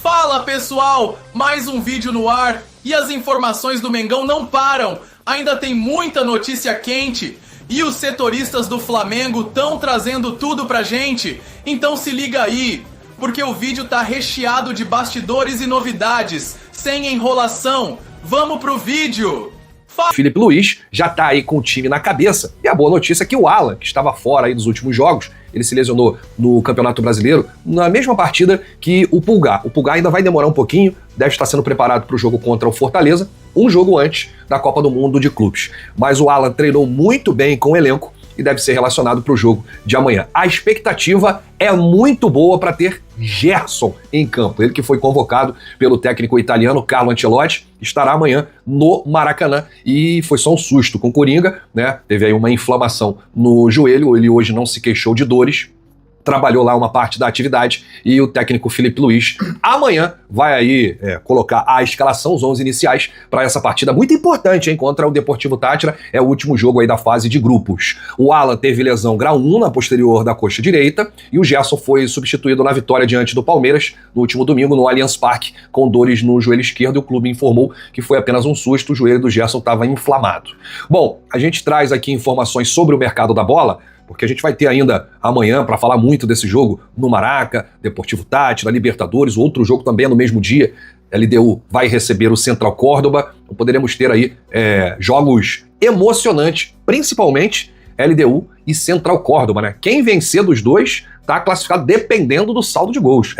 Fala pessoal, mais um vídeo no ar e as informações do Mengão não param, ainda tem muita notícia quente e os setoristas do Flamengo estão trazendo tudo pra gente, então se liga aí, porque o vídeo tá recheado de bastidores e novidades, sem enrolação, vamos pro vídeo! Filipe Luís já tá aí com o time na cabeça. E a boa notícia é que o Alan, que estava fora aí dos últimos jogos, ele se lesionou no Campeonato Brasileiro na mesma partida que o Pulgar. O Pulgar ainda vai demorar um pouquinho, deve estar sendo preparado para o jogo contra o Fortaleza, um jogo antes da Copa do Mundo de Clubes. Mas o Alan treinou muito bem com o elenco e deve ser relacionado para o jogo de amanhã. A expectativa é muito boa para ter Gerson em campo. Ele que foi convocado pelo técnico italiano Carlo Ancelotti, estará amanhã no Maracanã e foi só um susto com o Coringa, né? Teve aí uma inflamação no joelho, ele hoje não se queixou de dores, trabalhou lá uma parte da atividade e o técnico Filipe Luís amanhã vai aí colocar a escalação, os 11 iniciais para essa partida muito importante, hein, contra o Deportivo Táchira, é o último jogo aí da fase de grupos. O Alan teve lesão grau 1 na posterior da coxa direita e o Gerson foi substituído na vitória diante do Palmeiras no último domingo no Allianz Parque com dores no joelho esquerdo e o clube informou que foi apenas um susto, o joelho do Gerson estava inflamado. Bom, a gente traz aqui informações sobre o mercado da bola, porque a gente vai ter ainda amanhã para falar muito desse jogo no Maraca, Deportivo Táchira, Libertadores, o outro jogo também é no mesmo dia, LDU vai receber o Central Córdoba, então poderemos ter aí jogos emocionantes, principalmente LDU e Central Córdoba, né? Quem vencer dos dois está classificado dependendo do saldo de gols,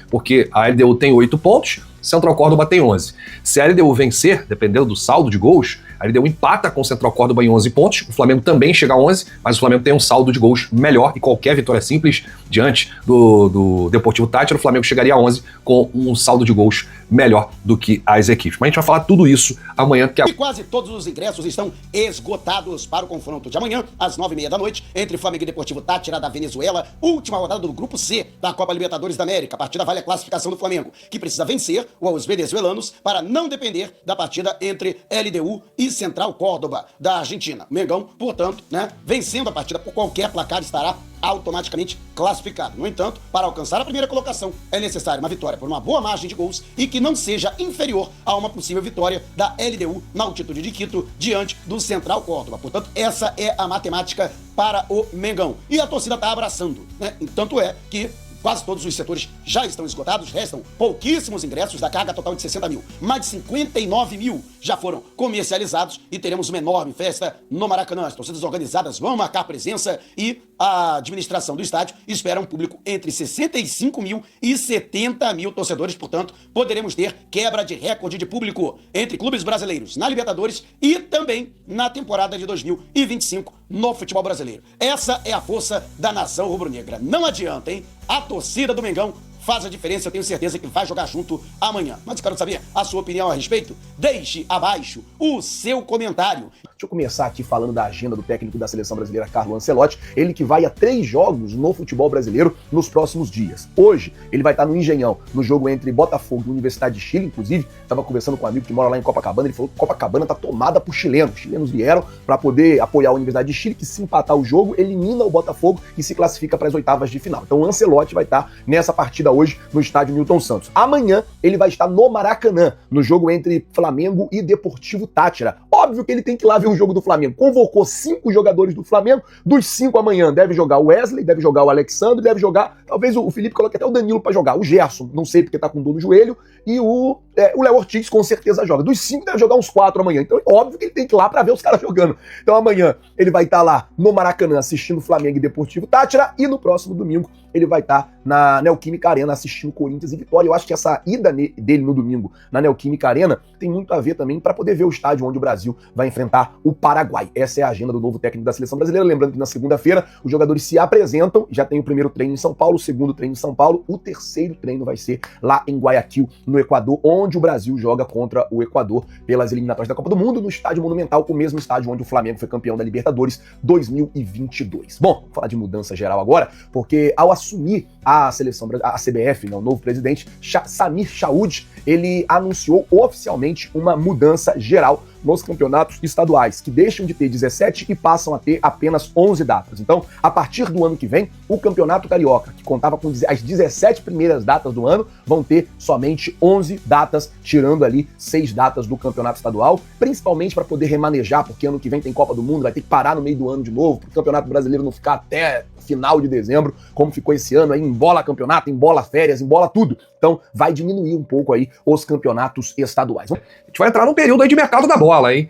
porque a LDU tem 8 pontos, Central Córdoba tem 11. Se a LDU vencer, dependendo do saldo de gols, a LDU empata com o Central Córdoba em 11 pontos, o Flamengo também chega a 11, mas o Flamengo tem um saldo de gols melhor e qualquer vitória simples diante do Deportivo Táchira, o Flamengo chegaria a 11 com um saldo de gols melhor do que as equipes. Mas a gente vai falar tudo isso amanhã. E quase todos os ingressos estão esgotados para o confronto de amanhã, às 9h30 da noite, entre Flamengo e Deportivo Táchira da Venezuela, última rodada do Grupo C da Copa Libertadores da América. A partida vale a classificação do Flamengo, que precisa vencer os venezuelanos para não depender da partida entre LDU e Central Córdoba da Argentina. O Mengão, portanto, vencendo a partida por qualquer placar, estará automaticamente classificado. No entanto, para alcançar a primeira colocação, é necessário uma vitória por uma boa margem de gols e que não seja inferior a uma possível vitória da LDU na altitude de Quito diante do Central Córdoba. Portanto, essa é a matemática para o Mengão. E a torcida está abraçando, né? Tanto é que quase todos os setores já estão esgotados, restam pouquíssimos ingressos da carga total de 60 mil. Mais de 59 mil já foram comercializados e teremos uma enorme festa no Maracanã. As torcidas organizadas vão marcar presença e a administração do estádio espera um público entre 65 mil e 70 mil torcedores. Portanto, poderemos ter quebra de recorde de público entre clubes brasileiros na Libertadores e também na temporada de 2025 no futebol brasileiro. Essa é a força da nação rubro-negra. Não adianta, hein? A torcida do Mengão faz a diferença, eu tenho certeza que vai jogar junto amanhã. Mas eu quero saber a sua opinião a respeito. Deixe abaixo o seu comentário. Deixa eu começar aqui falando da agenda do técnico da seleção brasileira, Carlo Ancelotti. Ele que vai a 3 jogos no futebol brasileiro nos próximos dias. Hoje, ele vai estar no Engenhão, no jogo entre Botafogo e Universidade de Chile. Inclusive, estava conversando com um amigo que mora lá em Copacabana. Ele falou que Copacabana está tomada por chilenos. Os chilenos vieram para poder apoiar a Universidade de Chile, que se empatar o jogo, elimina o Botafogo e se classifica para as oitavas de final. Então, o Ancelotti vai estar nessa partida hoje no estádio Newton Santos. Amanhã, ele vai estar no Maracanã, no jogo entre Flamengo e Deportivo Táchira. Óbvio que ele tem que ir lá ver o jogo do Flamengo. Convocou 5 jogadores do Flamengo, dos 5 amanhã deve jogar o Wesley, deve jogar o Alexandre, deve jogar, talvez o Felipe coloque até o Danilo para jogar, o Gerson, não sei porque tá com dor no joelho, e o Léo Ortiz com certeza joga. Dos 5 deve jogar uns 4 amanhã, então óbvio que ele tem que ir lá para ver os caras jogando. Então amanhã ele vai estar lá no Maracanã assistindo Flamengo e Deportivo Táchira, e no próximo domingo ele vai estar na Neoquímica Arena assistindo Corinthians e Vitória. Eu acho que essa ida dele no domingo na Neoquímica Arena tem muito a ver também para poder ver o estádio onde o Brasil vai enfrentar o Paraguai. Essa é a agenda do novo técnico da seleção brasileira. Lembrando que na segunda-feira os jogadores se apresentam, já tem o primeiro treino em São Paulo, o segundo treino em São Paulo, o terceiro treino vai ser lá em Guayaquil, no Equador, onde o Brasil joga contra o Equador pelas eliminatórias da Copa do Mundo, no Estádio Monumental, o mesmo estádio onde o Flamengo foi campeão da Libertadores 2022. Bom, vou falar de mudança geral agora, porque ao assumir a seleção, a CBF, né, o novo presidente, Samir Chaoud, ele anunciou oficialmente uma mudança geral nos campeonatos estaduais, que deixam de ter 17 e passam a ter apenas 11 datas. Então, a partir do ano que vem, o Campeonato Carioca, que contava com as 17 primeiras datas do ano, vão ter somente 11 datas, tirando ali 6 datas do Campeonato Estadual, principalmente para poder remanejar, porque ano que vem tem Copa do Mundo, vai ter que parar no meio do ano de novo, para o Campeonato Brasileiro não ficar até final de dezembro, como ficou esse ano, aí embola campeonato, embola férias, embola tudo. Então vai diminuir um pouco aí os campeonatos estaduais. A gente vai entrar num período aí de mercado da bola, hein?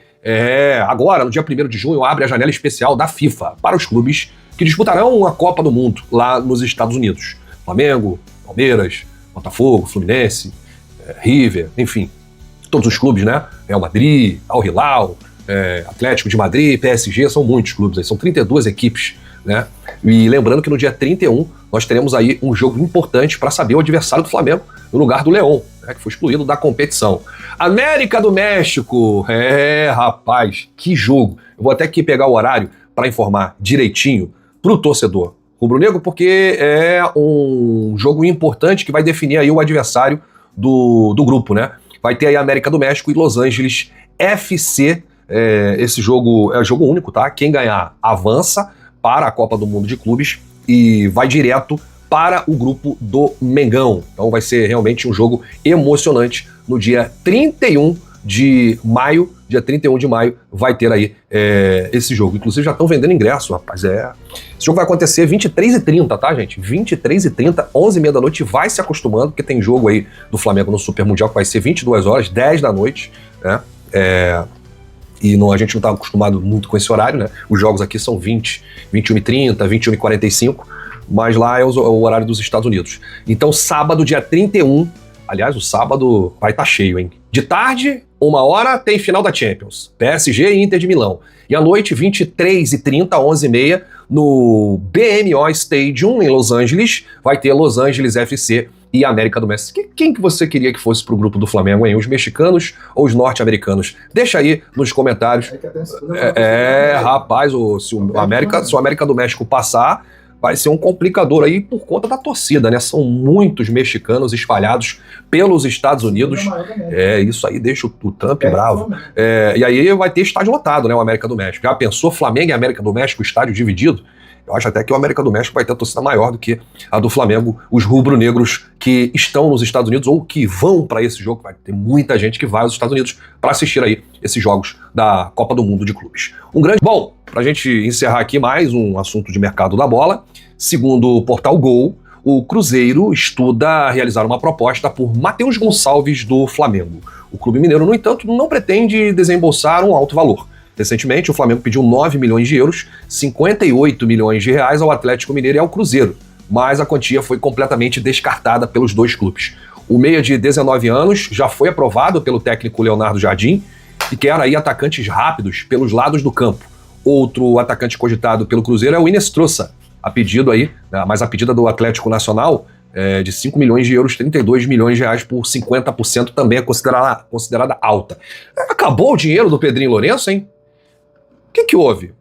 Agora, no dia 1º de junho, abre a janela especial da FIFA para os clubes que disputarão a Copa do Mundo lá nos Estados Unidos. Flamengo, Palmeiras, Botafogo, Fluminense, River, enfim, todos os clubes, né? Real Madrid, Al Hilal, Atlético de Madrid, PSG, são muitos clubes aí, são 32 equipes, né? E lembrando que no dia 31 nós teremos aí um jogo importante para saber o adversário do Flamengo no lugar do Leão, né, que foi excluído da competição. América do México, rapaz, que jogo. Eu vou até aqui pegar o horário para informar direitinho pro torcedor rubro-negro, porque é um jogo importante que vai definir aí o adversário do grupo, né? Vai ter aí América do México e Los Angeles FC. Esse jogo é jogo único, tá? Quem ganhar avança para a Copa do Mundo de Clubes e vai direto para o grupo do Mengão. Então vai ser realmente um jogo emocionante no dia 31 de maio. Dia 31 de maio vai ter aí esse jogo. Inclusive já estão vendendo ingresso, rapaz. Esse jogo vai acontecer 23h30, tá, gente? 23h30, 11h30 da noite. Vai se acostumando, porque tem jogo aí do Flamengo no Super Mundial que vai ser 22 horas, 10 da noite, né? E a gente não está acostumado muito com esse horário, né? Os jogos aqui são 21h30, 21h45, mas lá é o horário dos Estados Unidos. Então, sábado, dia 31, aliás, o sábado vai estar cheio, hein? De tarde, 1h, tem final da Champions, PSG e Inter de Milão. E à noite, 23h30, 11h30, no BMO Stadium, em Los Angeles, vai ter Los Angeles FC e América do México. Quem que você queria que fosse pro grupo do Flamengo, hein? Os mexicanos ou os norte-americanos? Deixa aí nos comentários. Rapaz, se o América do México passar, vai ser um complicador aí por conta da torcida, né? São muitos mexicanos espalhados pelos Estados Unidos. Isso aí deixa o Trump bravo. E aí vai ter estádio lotado, né? O América do México. Já pensou Flamengo e América do México, estádio dividido? Eu acho até que o América do México vai ter a torcida maior do que a do Flamengo, os rubro-negros que estão nos Estados Unidos ou que vão para esse jogo. Vai ter muita gente que vai aos Estados Unidos para assistir aí esses jogos da Copa do Mundo de Clubes. Bom, pra gente encerrar aqui mais um assunto de mercado da bola, segundo o portal Gol, o Cruzeiro estuda realizar uma proposta por Matheus Gonçalves do Flamengo. O clube mineiro, no entanto, não pretende desembolsar um alto valor. Recentemente, o Flamengo pediu 9 milhões de euros, 58 milhões de reais ao Atlético Mineiro e ao Cruzeiro, mas a quantia foi completamente descartada pelos dois clubes. O meia de 19 anos já foi aprovado pelo técnico Leonardo Jardim e quer aí atacantes rápidos pelos lados do campo. Outro atacante cogitado pelo Cruzeiro é o Inestrosa, a pedida do Atlético Nacional de 5 milhões de euros, 32 milhões de reais por 50% também é considerada alta. Acabou o dinheiro do Pedrinho Lourenço, hein? O que houve?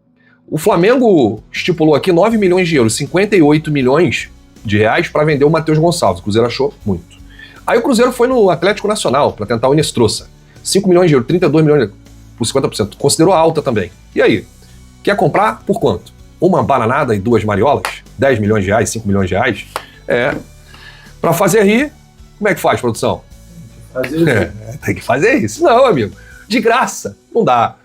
O Flamengo estipulou aqui 9 milhões de euros, 58 milhões de reais para vender o Matheus Gonçalves. O Cruzeiro achou muito. Aí o Cruzeiro foi no Atlético Nacional para tentar o Inestrosa. 5 milhões de euros, 32 milhões por 50%. Considerou alta também. E aí? Quer comprar por quanto? Uma bananada e 2 mariolas? 10 milhões de reais, 5 milhões de reais? Para fazer rir, como é que faz, produção? Tem que fazer isso. Não, amigo. De graça. Não dá.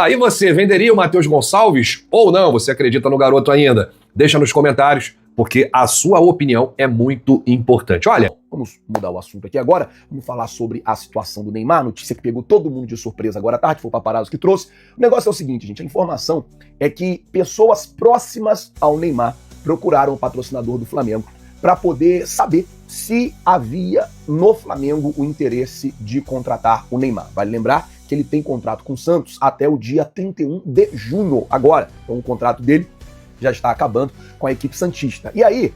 E você, venderia o Matheus Gonçalves ou não? Você acredita no garoto ainda? Deixa nos comentários, porque a sua opinião é muito importante. Olha, vamos mudar o assunto aqui agora. Vamos falar sobre a situação do Neymar, notícia que pegou todo mundo de surpresa agora à tarde, foi o Paparazzo que trouxe. O negócio é o seguinte, gente, a informação é que pessoas próximas ao Neymar procuraram o patrocinador do Flamengo para poder saber se havia no Flamengo o interesse de contratar o Neymar. Vale lembrar que ele tem contrato com o Santos até o dia 31 de junho agora. Então o contrato dele já está acabando com a equipe santista. E aí,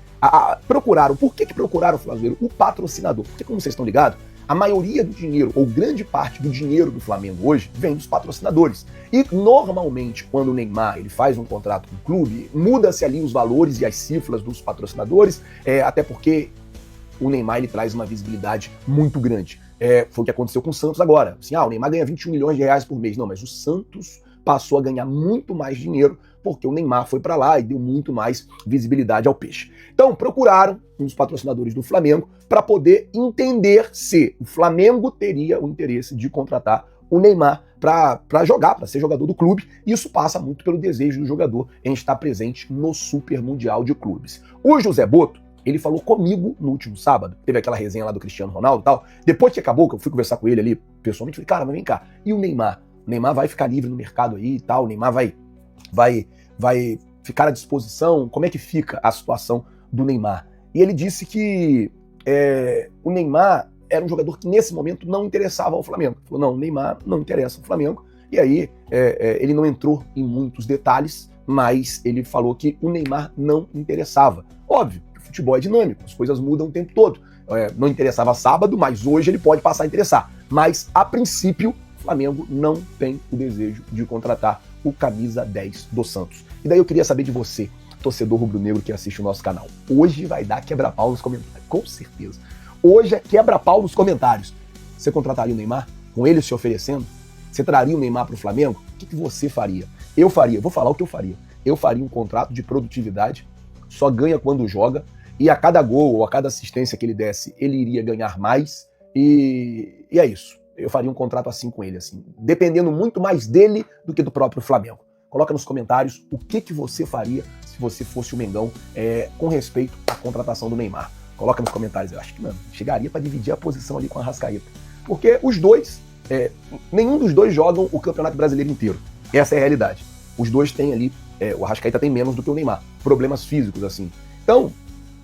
procuraram, por que procuraram, Flávio, o patrocinador? Porque, como vocês estão ligados, a maioria do dinheiro, ou grande parte do dinheiro do Flamengo hoje, vem dos patrocinadores. E, normalmente, quando o Neymar ele faz um contrato com o clube, muda-se ali os valores e as cifras dos patrocinadores, até porque o Neymar ele traz uma visibilidade muito grande. Foi o que aconteceu com o Santos agora. Assim, o Neymar ganha 21 milhões de reais por mês. Não, mas o Santos passou a ganhar muito mais dinheiro porque o Neymar foi para lá e deu muito mais visibilidade ao peixe. Então, procuraram um dos patrocinadores do Flamengo para poder entender se o Flamengo teria o interesse de contratar o Neymar para jogar, para ser jogador do clube. Isso passa muito pelo desejo do jogador em estar presente no Super Mundial de Clubes. O José Boto, ele falou comigo no último sábado, teve aquela resenha lá do Cristiano Ronaldo e tal. Depois que acabou, que eu fui conversar com ele ali pessoalmente, falei, cara, mas vem cá, e o Neymar? O Neymar vai ficar livre no mercado aí e tal, o Neymar vai ficar à disposição? Como é que fica a situação do Neymar? E ele disse que o Neymar era um jogador que nesse momento não interessava ao Flamengo. Ele falou, não, o Neymar não interessa ao Flamengo. E aí ele não entrou em muitos detalhes, mas ele falou que o Neymar não interessava. Óbvio, o futebol é dinâmico, as coisas mudam o tempo todo. Não interessava sábado, mas hoje ele pode passar a interessar. Mas, a princípio, o Flamengo não tem o desejo de contratar o camisa 10 do Santos. E daí eu queria saber de você, torcedor rubro-negro que assiste o nosso canal. Hoje vai dar quebra-pau nos comentários, com certeza. Hoje é quebra-pau nos comentários. Você contrataria o Neymar? Com ele se oferecendo? Você traria o Neymar para o Flamengo? O que você faria? Eu faria, vou falar o que eu faria. Eu faria um contrato de produtividade, só ganha quando joga, e a cada gol ou a cada assistência que ele desse, ele iria ganhar mais, e é isso. Eu faria um contrato assim com ele, assim, dependendo muito mais dele do que do próprio Flamengo. Coloca nos comentários o que você faria se você fosse o Mengão com respeito à contratação do Neymar. Coloca nos comentários. Eu acho que, mano, chegaria para dividir a posição ali com a Arrascaeta. Porque os dois, nenhum dos dois jogam o Campeonato Brasileiro inteiro. Essa é a realidade. Os dois têm ali, o Arrascaeta tem menos do que o Neymar. Problemas físicos, assim. Então,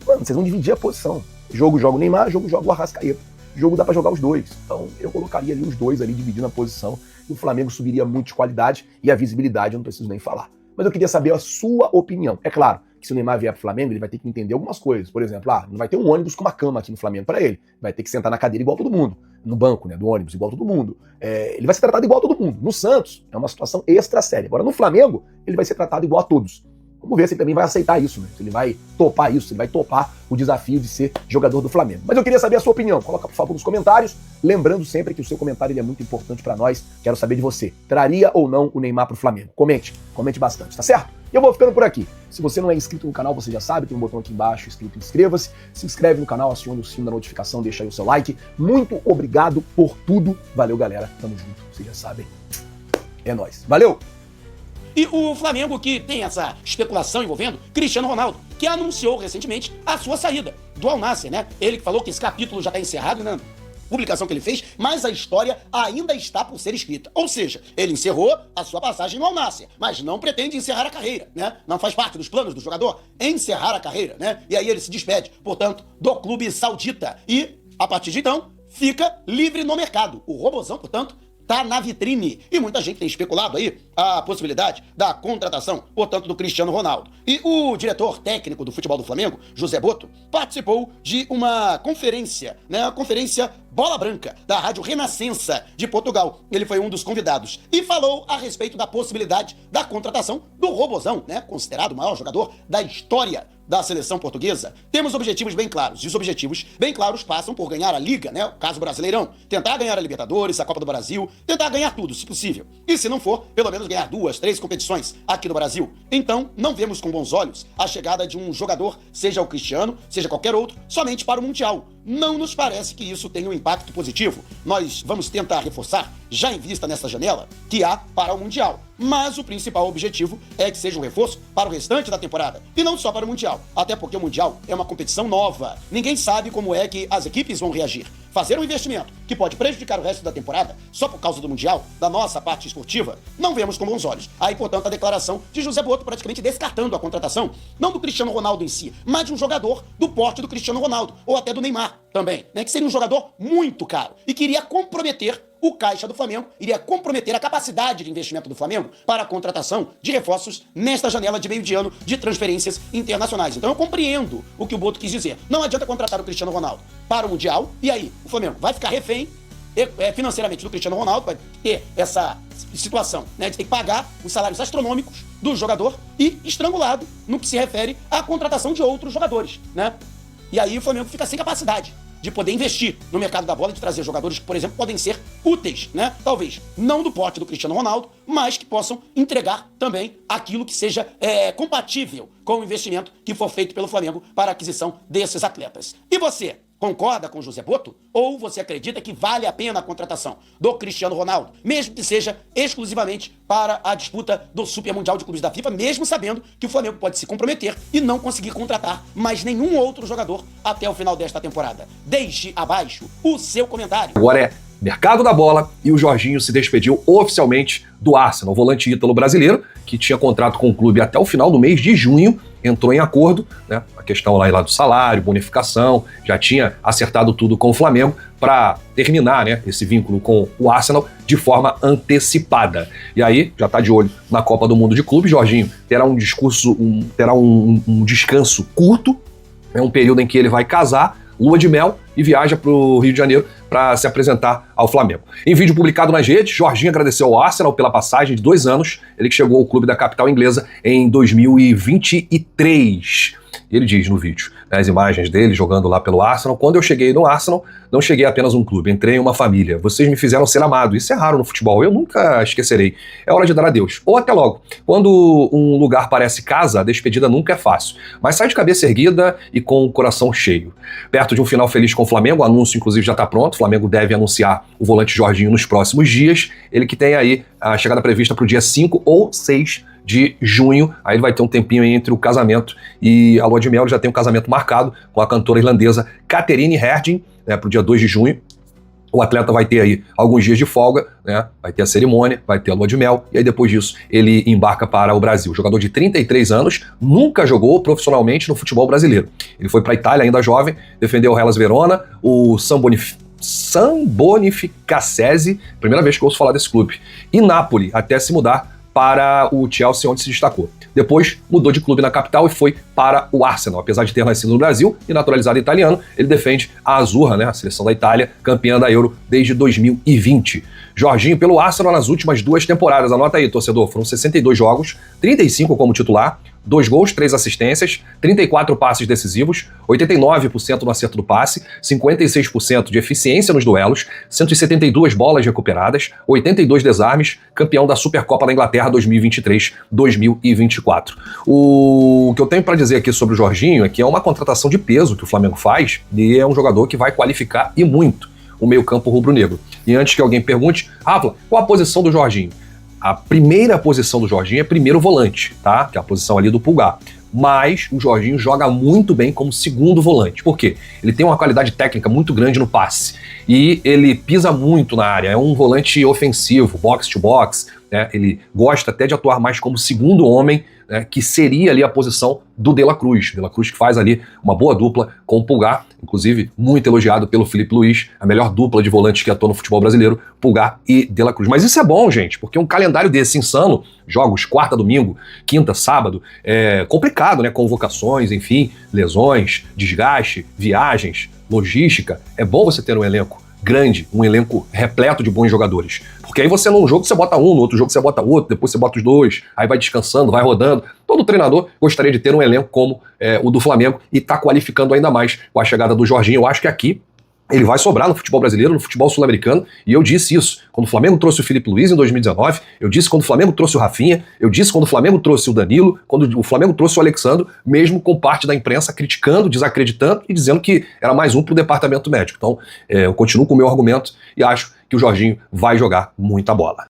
mano, vocês vão dividir a posição. Jogo joga o Neymar, jogo joga o Arrascaeta. Jogo dá para jogar os dois. Então, eu colocaria ali os dois ali dividindo a posição. E o Flamengo subiria muito de qualidade e a visibilidade eu não preciso nem falar. Mas eu queria saber a sua opinião. É claro que se o Neymar vier pro Flamengo, ele vai ter que entender algumas coisas. Por exemplo, não vai ter um ônibus com uma cama aqui no Flamengo para ele. Vai ter que sentar na cadeira igual todo mundo. No banco, né, do ônibus, igual todo mundo. Ele vai ser tratado igual todo mundo. No Santos, é uma situação extra séria. Agora, no Flamengo, ele vai ser tratado igual a todos. Vamos ver se ele também vai aceitar isso, né? Se ele vai topar isso, se ele vai topar o desafio de ser jogador do Flamengo. Mas eu queria saber a sua opinião. Coloca, por favor, nos comentários. Lembrando sempre que o seu comentário ele é muito importante para nós. Quero saber de você. Traria ou não o Neymar pro Flamengo? Comente bastante, tá certo? E eu vou ficando por aqui. Se você não é inscrito no canal, você já sabe, tem um botão aqui embaixo escrito inscreva-se. Se inscreve no canal, acione o sino da notificação, deixa aí o seu like. Muito obrigado por tudo. Valeu, galera. Tamo junto. Vocês já sabem. É nóis. Valeu! E o Flamengo que tem essa especulação envolvendo Cristiano Ronaldo, que anunciou recentemente a sua saída do Al Nassr, né? Ele que falou que esse capítulo já está encerrado, né? Publicação que ele fez, mas a história ainda está por ser escrita. Ou seja, ele encerrou a sua passagem no Al Nassr, mas não pretende encerrar a carreira, né? Não faz parte dos planos do jogador encerrar a carreira, né? E aí ele se despede, portanto, do clube saudita. E, a partir de então, fica livre no mercado. O Robozão, portanto, tá na vitrine. E muita gente tem especulado aí a possibilidade da contratação, portanto, do Cristiano Ronaldo. E o diretor técnico do futebol do Flamengo, José Boto, participou de uma conferência, né? A conferência Bola Branca, da Rádio Renascença de Portugal. Ele foi um dos convidados e falou a respeito da possibilidade da contratação do Robozão, né? Considerado o maior jogador da história da seleção portuguesa. Temos objetivos bem claros, e os objetivos bem claros passam por ganhar a Liga, né? O caso Brasileirão, tentar ganhar a Libertadores, a Copa do Brasil, tentar ganhar tudo, se possível. E se não for, pelo menos ganhar 2, 3 competições aqui no Brasil. Então, não vemos com bons olhos a chegada de um jogador, seja o Cristiano, seja qualquer outro, somente para o Mundial. Não nos parece que isso tenha um impacto positivo. Nós vamos tentar reforçar, já em vista nessa janela, que há para o Mundial. Mas o principal objetivo é que seja um reforço para o restante da temporada, e não só para o Mundial. Até porque o Mundial é uma competição nova. Ninguém sabe como é que as equipes vão reagir. Fazer um investimento que pode prejudicar o resto da temporada só por causa do Mundial, da nossa parte esportiva, não vemos com bons olhos. Aí, portanto, a declaração de José Boto praticamente descartando a contratação, não do Cristiano Ronaldo em si, mas de um jogador do porte do Cristiano Ronaldo, ou até do Neymar também, né? Que seria um jogador muito caro e que iria comprometer o caixa do Flamengo, iria comprometer a capacidade de investimento do Flamengo para a contratação de reforços nesta janela de meio de ano de transferências internacionais. Então eu compreendo o que o Boto quis dizer. Não adianta contratar o Cristiano Ronaldo para o Mundial, e aí o Flamengo vai ficar refém financeiramente do Cristiano Ronaldo, vai ter essa situação, né, de ter que pagar os salários astronômicos do jogador e estrangulado no que se refere à contratação de outros jogadores, né? E aí o Flamengo fica sem capacidade de poder investir no mercado da bola e de trazer jogadores que, por exemplo, podem ser úteis, né? Talvez não do porte do Cristiano Ronaldo, mas que possam entregar também aquilo que seja compatível com o investimento que for feito pelo Flamengo para a aquisição desses atletas. E você? Concorda com o José Boto? Ou você acredita que vale a pena a contratação do Cristiano Ronaldo, mesmo que seja exclusivamente para a disputa do Super Mundial de Clubes da FIFA, mesmo sabendo que o Flamengo pode se comprometer e não conseguir contratar mais nenhum outro jogador até o final desta temporada? Deixe abaixo o seu comentário. Agora é mercado da bola e o Jorginho se despediu oficialmente do Arsenal, o volante ítalo brasileiro, que tinha contrato com o clube até o final do mês de junho, entrou em acordo, né? A questão lá do salário, bonificação, já tinha acertado tudo com o Flamengo para terminar, né, esse vínculo com o Arsenal de forma antecipada. E aí, já está de olho na Copa do Mundo de Clubes. Jorginho terá um descanso curto, é um período em que ele vai casar, lua de mel, e viaja para o Rio de Janeiro para se apresentar ao Flamengo. Em vídeo publicado nas redes, Jorginho agradeceu ao Arsenal pela passagem de 2 anos, ele que chegou ao clube da capital inglesa em 2023. E ele diz no vídeo, as imagens dele jogando lá pelo Arsenal: quando eu cheguei no Arsenal, não cheguei apenas um clube, entrei em uma família. Vocês me fizeram ser amado. Isso é raro no futebol, eu nunca esquecerei. É hora de dar adeus. Ou até logo. Quando um lugar parece casa, a despedida nunca é fácil. Mas sai de cabeça erguida e com o coração cheio. Perto de um final feliz com o Flamengo, o anúncio inclusive já está pronto. O Flamengo deve anunciar o volante Jorginho nos próximos dias. Ele que tem aí a chegada prevista para o dia 5 ou 6 de junho, aí ele vai ter um tempinho entre o casamento e a lua de mel. Ele já tem um casamento marcado com a cantora irlandesa Catherine Herding, né, para o dia 2 de junho. O atleta vai ter aí alguns dias de folga, né, vai ter a cerimônia, vai ter a lua de mel, e aí depois disso ele embarca para o Brasil. O jogador de 33 anos, nunca jogou profissionalmente no futebol brasileiro. Ele foi para a Itália ainda jovem, defendeu o Hellas Verona, o San Bonifacense, primeira vez que eu ouço falar desse clube, e Napoli, até se mudar para o Chelsea, onde se destacou. Depois mudou de clube na capital e foi para o Arsenal. Apesar de ter nascido no Brasil e naturalizado italiano, ele defende a Azzurra, né, a seleção da Itália, campeã da Euro desde 2020. Jorginho pelo Arsenal nas últimas 2 temporadas. Anota aí, torcedor, foram 62 jogos, 35 como titular, 2 gols, 3 assistências, 34 passes decisivos, 89% no acerto do passe, 56% de eficiência nos duelos, 172 bolas recuperadas, 82 desarmes, campeão da Supercopa da Inglaterra 2023-2024. O que eu tenho para dizer aqui sobre o Jorginho é que é uma contratação de peso que o Flamengo faz e é um jogador que vai qualificar e muito o meio-campo rubro-negro. E antes que alguém pergunte, Rafa, qual a posição do Jorginho? A primeira posição do Jorginho é primeiro volante, tá? Que é a posição ali do Pulgar. Mas o Jorginho joga muito bem como segundo volante. Por quê? Ele tem uma qualidade técnica muito grande no passe. E ele pisa muito na área. É um volante ofensivo, box to box, né? Ele gosta até de atuar mais como segundo homem, né, que seria ali a posição do De La Cruz. De La Cruz que faz ali uma boa dupla com o Pulgar, inclusive muito elogiado pelo Felipe Luiz, a melhor dupla de volantes que atuou no futebol brasileiro, Pulgar e De La Cruz. Mas isso é bom, gente, porque um calendário desse insano, jogos quarta, domingo, quinta, sábado, é complicado, né, convocações, enfim, lesões, desgaste, viagens, logística. É bom você ter um elenco grande, um elenco repleto de bons jogadores. Porque aí você num jogo você bota um, no outro jogo você bota outro, depois você bota os 2, aí vai descansando, vai rodando. Todo treinador gostaria de ter um elenco como o do Flamengo e tá qualificando ainda mais com a chegada do Jorginho. Eu acho que aqui ele vai sobrar no futebol brasileiro, no futebol sul-americano, e eu disse isso quando o Flamengo trouxe o Felipe Luiz em 2019, eu disse quando o Flamengo trouxe o Rafinha, eu disse quando o Flamengo trouxe o Danilo, quando o Flamengo trouxe o Alexandro, mesmo com parte da imprensa criticando, desacreditando e dizendo que era mais um pro departamento médico. Então, eu continuo com o meu argumento e acho que o Jorginho vai jogar muita bola.